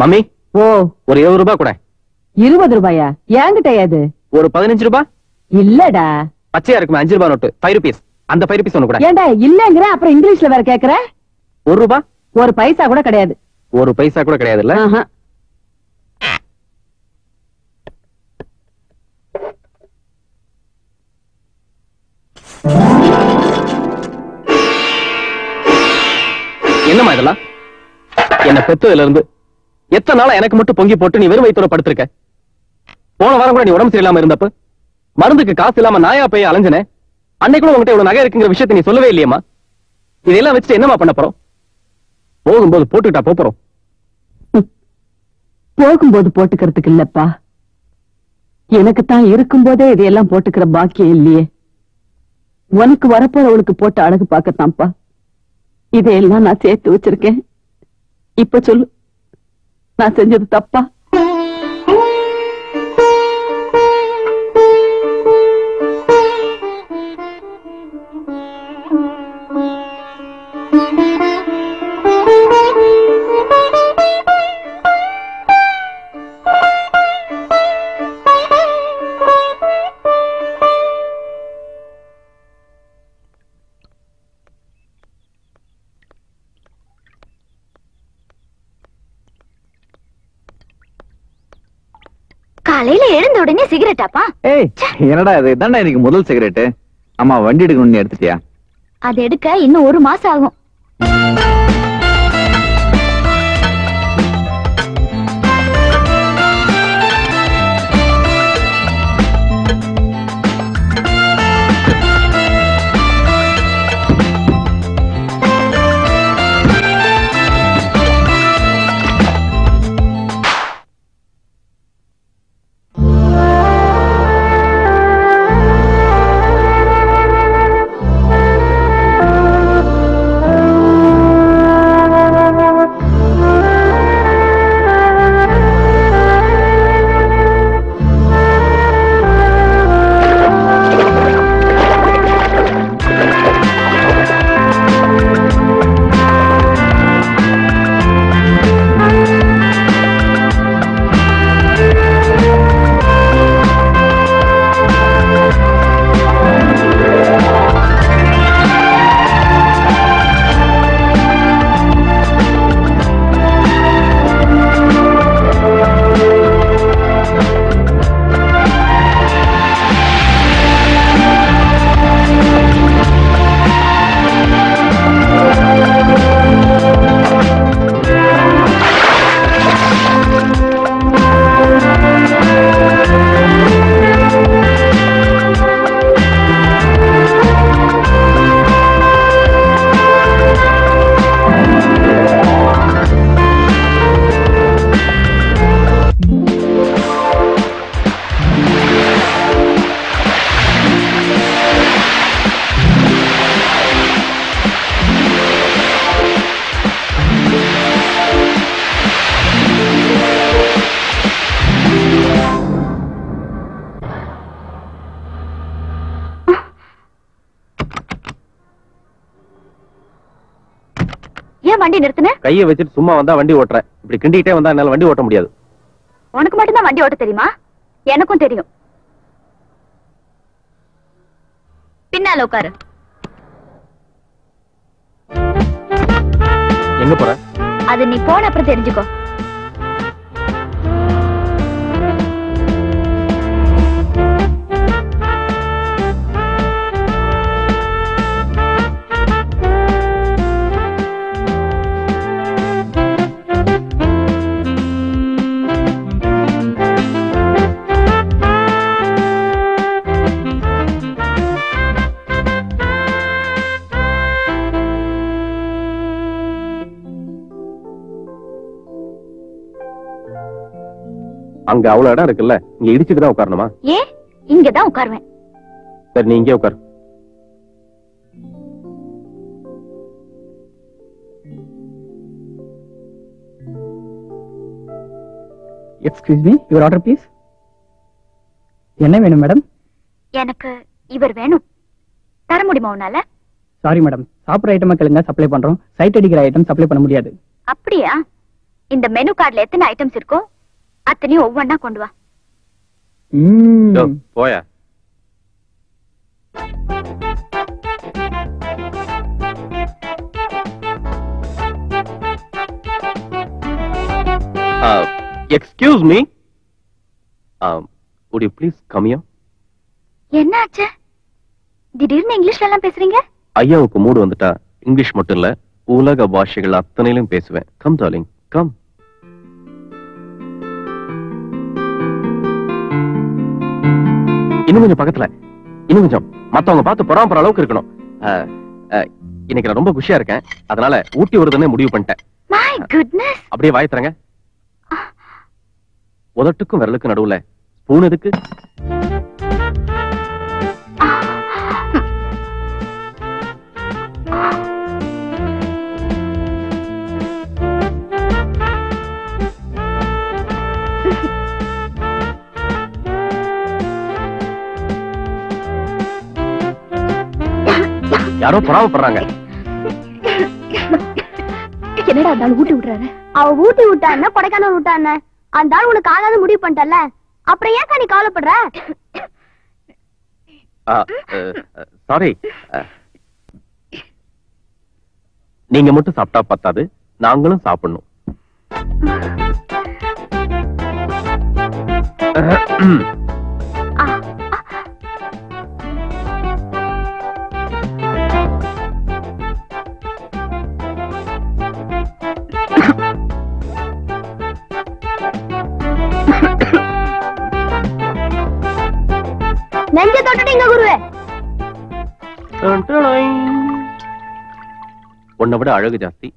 Mummy ஓ ஒரு 20 ரூபாய் கூட. 20 ரூபாயா? என்கிட்ட அது ஒரு 15 ரூபாய் இல்லடா. பச்சையா இருக்குமே 5 ரூபாய் நோட்டு 5 rupees. அந்த 5 rupees ஒண்ணு கூட. ஏண்டா இல்லங்கற அப்புறம் இங்கிலீஷ்ல வேற கேக்குற? 1 ரூபாய்? ஒரு பைசா கூட கிடையாது. ஒரு பைசா கூட கிடையாது இல்ல? என்னமா இதெல்லாம்? என்ன பெத்ததுல இருந்து எத்தனை நாளா எனக்கு மட்டும் பொங்கி போட்டு நீ வெறும் வயித்தோட படுத்திருக்க. போன வாரம் கூட நீ உடம்பு சரியில்லாம இருந்தப்ப மருந்துக்கு காசு இல்லாம நாயா போய் அலைஞ்சனே. அன்னைக்கு உங்ககிட்ட இவ்வளவு நகை இருக்குங்கிற விஷயத்தை நீ சொல்லவே இல்லையம்மா. இதெல்லாம் வச்சுட்டு என்னமா பண்ண போறோம்? போகும்போது போட்டுக்கிட்டா போறோம். போகும்போது போட்டுக்கிறதுக்கு இல்லப்பா, எனக்கு தான் இருக்கும்போதே இதையெல்லாம் போட்டுக்கிற பாக்கியம் இல்லையே. உனக்கு வரப்போறவளுக்கு போட்டு அழகு பார்க்கத்தான்ப்பா இதையெல்லாம் நான் சேர்த்து வச்சிருக்கேன். இப்ப சொல்லு, நான் செஞ்சது தப்பா? காலையில எழுந்த உடனே சிகரெட்டாப்பா? ஏய் என்னடா இது? இதான்டா எனக்கு முதல் சிகரெட். அம்மா வண்டி எடுக்கணும்னு எடுத்துட்டியா? அது எடுக்க இன்னும் 1 மாசம் ஆகும். வண்டி நிறுத்துன? கையை வச்சுட்டு சும்மா வந்தா வண்டி ஓட்டுறேன். இப்படி கிண்டிட்டே வந்தா என்னால வண்டி ஓட்ட முடியாது. உனக்கு மட்டும் தான் வண்டி ஓட்ட தெரியுமா? எனக்கும் தெரியும். பின்னால உட்காரு. எங்க போற? அது நீ போன அப்புறம் தெரிஞ்சுக்கோ. அங்க அவ்வளவு இடம் இருக்குல்ல, இங்க இடிச்சுதான் உட்காரணுமா? ஏன் இங்கதான் உட்காருவேன். சரி நீ இங்கே உட்காரு. Excuse me, your order please. என்ன வேணும் மேடம்? எனக்கு இவர் வேணும். தர முடியுமா உன்னால? சாரி மேடம், சாப்பிட்ற ஐட்டமா கேளுங்க, சப்ளை பண்றோம். சைட் அடிக்கிற ஐட்டம் சப்ளை பண்ண முடியாது. அப்படியா? இந்த மெனு கார்டுல எத்தனை ஐட்டம்ஸ் இருக்கோ அத்தனையும் ஒவ்வொன்னா கொண்டு வா. போயா. Excuse me, would you please come here? என்ன ஆச்சு? திடீர்னு இங்கிலீஷ்ல எல்லாம் பேசுறீங்க? ஐயாவுக்கு மூடு வந்துட்டா இங்கிலீஷ் மட்டும் இல்ல உலக பாஷைகள் அத்தனையிலும் பேசுவேன். Come darling, come. இன்னும் கொஞ்சம் பக்கத்துல, இன்னும் கொஞ்சம் மத்தவங்க பார்த்து பொறாமப்படுற அளவுக்கு இருக்கணும். இன்னைக்கு நான் ரொம்ப குஷியா இருக்கேன், அதனால ஊட்டி வருதுன்னு முடிவு பண்ணிட்டேன். My goodness. அப்படியே வாய் தரங்க. உதட்டுக்கும் விரலுக்கு நடுவுல ஸ்பூன் எதுக்கு? யாரோ பொறாமப்படுறாங்க. என்னடா அந்த ஆள் ஊட்டி விடுறாரு? அவ ஊட்டி விட்டான்னா கொடைக்கானல் விட்டான்னு அந்த ஆள் உனக்கு ஆகாத முடிவு பண்ணிட்டல, அப்புறம் ஏன் நீ கவலைப்படுற? சாரி, நீங்க மட்டும் சாப்பிட்டா பத்தாது, நாங்களும் சாப்பிடணும். நெஞ்ச தொட்டுட்டீங்க குருவே. உன்னை விட அழகு ஜாஸ்தி,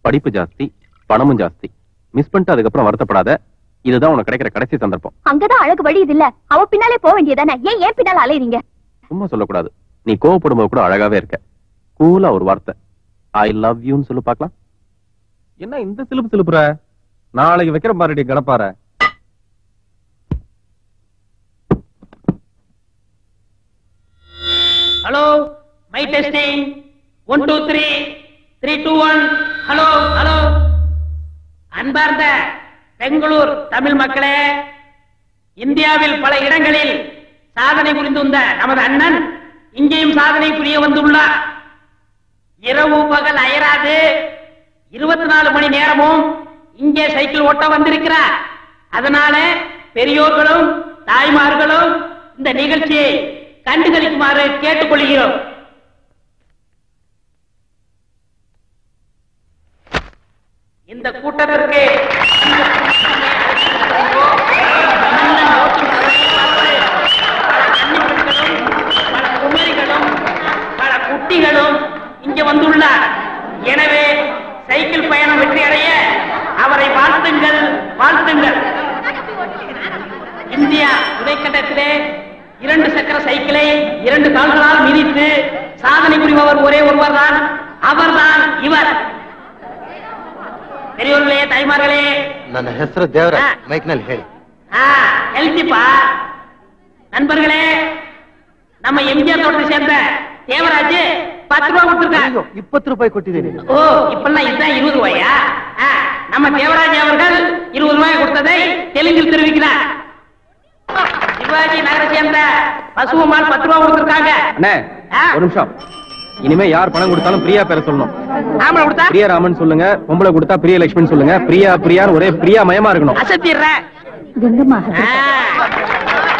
படிப்பு ஜாஸ்தி, பணமும் ஜாஸ்தி. மிஸ் பண்ணிட்டு அதுக்கப்புறம் வருத்தப்படாத. இதுதான் உனக்கு கிடைக்கிற கடைசி சந்தர்ப்பம். அங்கதான் அழகு வழி இது இல்ல, அவ பின்னாலே போக வேண்டியதானே, ஏன் பின்னால அலையறீங்க? சும்மா சொல்லக்கூடாது. நீ கோவப்படும்போது கூட அழகாவே இருக்க. கூலா ஒரு வார்த்தை ஐ லவ் யூன்னு சொல்லு பாக்கலாம். என்ன இந்த சிலுப்பு சிலுப்புற? நாளைக்கு வைக்கிற பாருடி கடப்பார. Hello, mic testing 1 2 3 3 2 1. Hello hello. அன்பார்ந்த பெங்களூர் தமிழ் மக்களே, இந்தியாவில் பல இடங்களில் சாதனை புரிந்து வந்த நமது அண்ணன் இங்கேயும் சாதனை புரிய வந்துள்ளார். இரவு பகல் அயராது 24 மணி நேரமும் இங்கே சைக்கிள் ஓட்ட வந்திருக்கிறார். அதனால பெரியோர்களும் தாய்மார்களும் இந்த நிகழ்ச்சியை கண்டுகளிக்குமாறு கேட்டுக்கொள்கிறோம். இந்த கூட்டத்திற்கு பல குமரிகளும் பல குட்டிகளும் இங்கே வந்துள்ளார். எனவே சைக்கிள் பயணம் வெற்றி அடைய அவரை வாழ்த்துங்கள், வாழ்த்துங்கள். இந்தியா துணைக்கண்டத்திலே 2 சக்கர சைக்கிளை 2 கால்களால் மிதித்து சாதனை புரிபவர் ஒரே ஒருவர் தான், அவர்தான் இவர். பெரியவர்களே, தாய்மார்களே, ನನ್ನ ಹೆಸರು ದೇವರಾಜ್, ಮೈಕ್ನಲ್ಲಿ ಹೇಳಿ. எழுதிப்பா. நண்பர்களே, நம்ம எம்ஜிஆர் தோட்டத்தை சேர்ந்த தேவராஜ் 10 ரூபாய் கொடுத்திருக்காங்க. 20 ரூபாய் ಕೊಟ್ಟಿದ್ದೀನಿ. ஓ, இப்பெல்லாம் இதுதான் 20 ரூபாயா? நம்ம தேவராஜ் அவர்கள் 20 ரூபாய் கொடுத்ததை தெலுங்கில் தெரிவிக்கிறார். சிவாஜி நகரை சேர்ந்த பசுமால் 10 ரூபாய் கொடுத்திருக்காங்க. அண்ணே, ஒரு நிமிஷம். இனிமே யார் பணம் கொடுத்தாலும் பிரியா பேர சொல்லணும். ஆம்பளை கொடுத்தா பிரியாராமன் சொல்லுங்க, பொம்பளை கொடுத்தா பிரியலட்சுமி சொல்லுங்க. பிரியா பிரியான்னு ஒரே பிரியா மயமா இருக்கணும். அசத்திடுறேன்.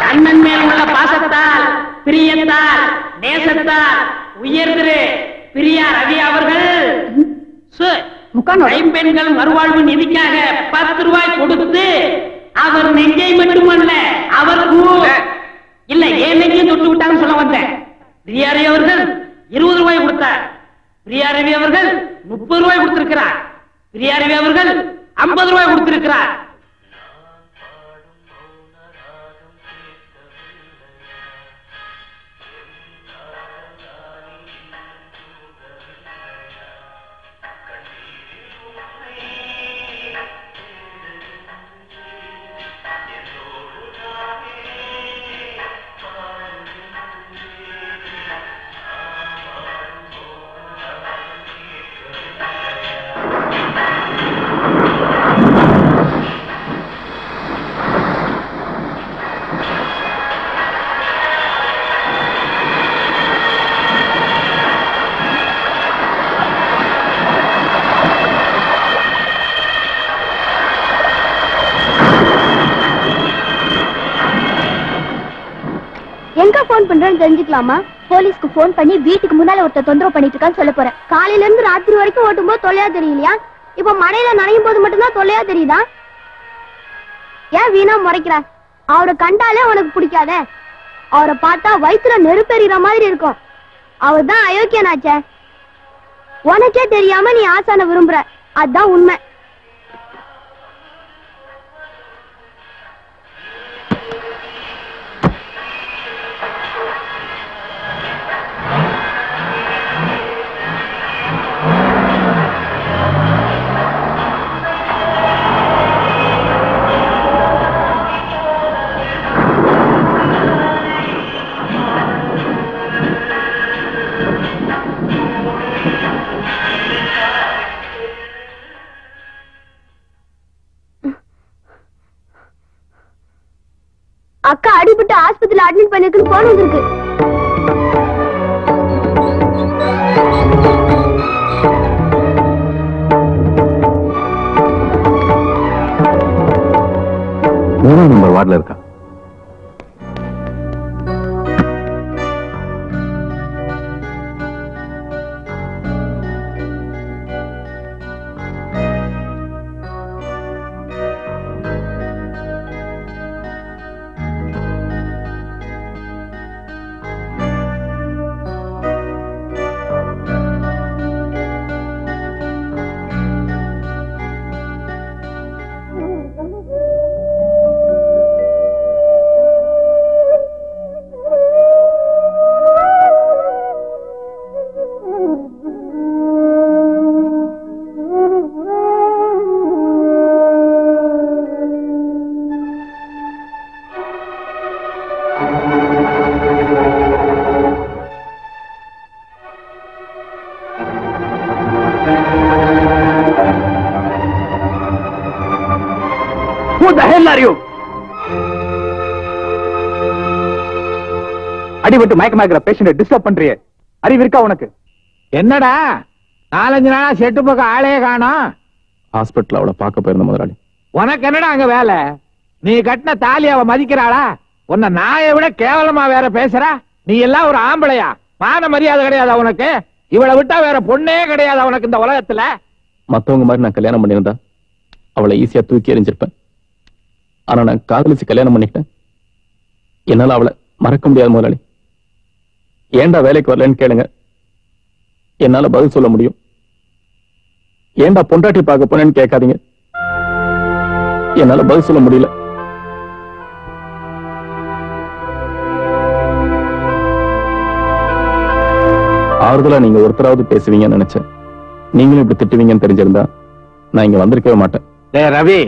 அண்ணன் மேல் உள்ள பாசத்தால், பிரியத்தால், நேசத்தால் உயர்திரு பிரியா ரவி அவர்கள் கைம்பெண்கள் மறுவாழ்வு நிதிக்காக 10 ரூபாய் கொடுத்து அவர் நெஞ்சை மட்டுமல்ல அவர் இல்ல ஏன் நெஞ்சையும் தொட்டு விட்டாங்க சொல்ல வந்தேன். பிரியா ரவி அவர்கள் 20 ரூபாய் கொடுத்தார். பிரியா ரவி அவர்கள் 30 ரூபாய் கொடுத்திருக்கிறார். பிரியா ரவி அவர்கள் 50 ரூபாய் கொடுத்திருக்கிறார். போன் பண்றேன்னு தெரிஞ்சுக்கலாமா? போலீஸ்க்கு போன் பண்ணி வீட்டுக்கு முன்னால ஒருத்தர் தொந்தரவு பண்ணிட்டு இருக்கான்னு சொல்ல போறேன். காலையில இருந்து ராத்திரி வரைக்கும் ஓட்டும் போது தொல்லையா தெரியலையா? இப்ப மழையில நனையும் போது மட்டும்தான் தொல்லையா தெரியுதா? ஏன் வீணா முறைக்கிற? அவரை கண்டாலே உனக்கு பிடிக்காதே. அவரை பார்த்தா வயிற்றுல நெருப்பெறிகிற மாதிரி இருக்கும். அவர் தான் அயோக்கியனாச்சே. உனக்கே தெரியாம நீ ஆசான விரும்புற, அதுதான் உண்மை. அக்கா அடிபட்டு ஆஸ்பத்திரியில அட்மிட் பண்ணிருக்குன்னு போன் வந்திருக்கு. மூணாம் நம்பர் வார்டுல இருக்கா. அடிபட்டு மயக்கமாக்கிற பேஷண்ட டிஸ்டர்ப் பண்றியே, அறிவு இருக்கா உனக்கு? என்னடா 4-5 நாளா செட்டு பக்கம் ஆளே காணோம். ஹாஸ்பிட்டல் அவளை பார்க்க போயிருந்த முதலாளி. உனக்கு என்னடா அங்க வேலை? நீ கட்டின தாலி அவ மதிக்கிறாளா? உன்னை நாயை விட கேவலமா வேற பேசுறா? நீ எல்லாம் ஒரு ஆம்பளையா? மான மரியாதை கிடையாது உனக்கு? இவளை விட்டா வேற பொண்ணே கிடையாது உனக்கு இந்த உலகத்துல. மத்தவங்க மாதிரி நான் கல்யாணம் பண்ணியிருந்தா அவளை ஈஸியா தூக்கி எறிஞ்சிருப்பேன். ஆனா நான் காதலிச்சு கல்யாணம் பண்ணிக்கிட்டேன். என்னால அவளை மறக்க முடியாது முதலாளி. ஏண்டா வேலைக்கு வரலன்னு கேளுங்க, என்னால பதில் சொல்ல முடியும். ஏண்டா பொண்டாட்டி பார்க்க போனேன்னு கேட்காதீங்க, என்னால பதில் சொல்ல முடியல. ஆறுதலா நீங்க ஒருத்தராவது பேசுவீங்கன்னு நினைச்சேன். நீங்களும் இப்படி திட்டுவீங்கன்னு தெரிஞ்சிருந்தா நான் இங்க வந்திருக்கவே மாட்டேன். ரவி,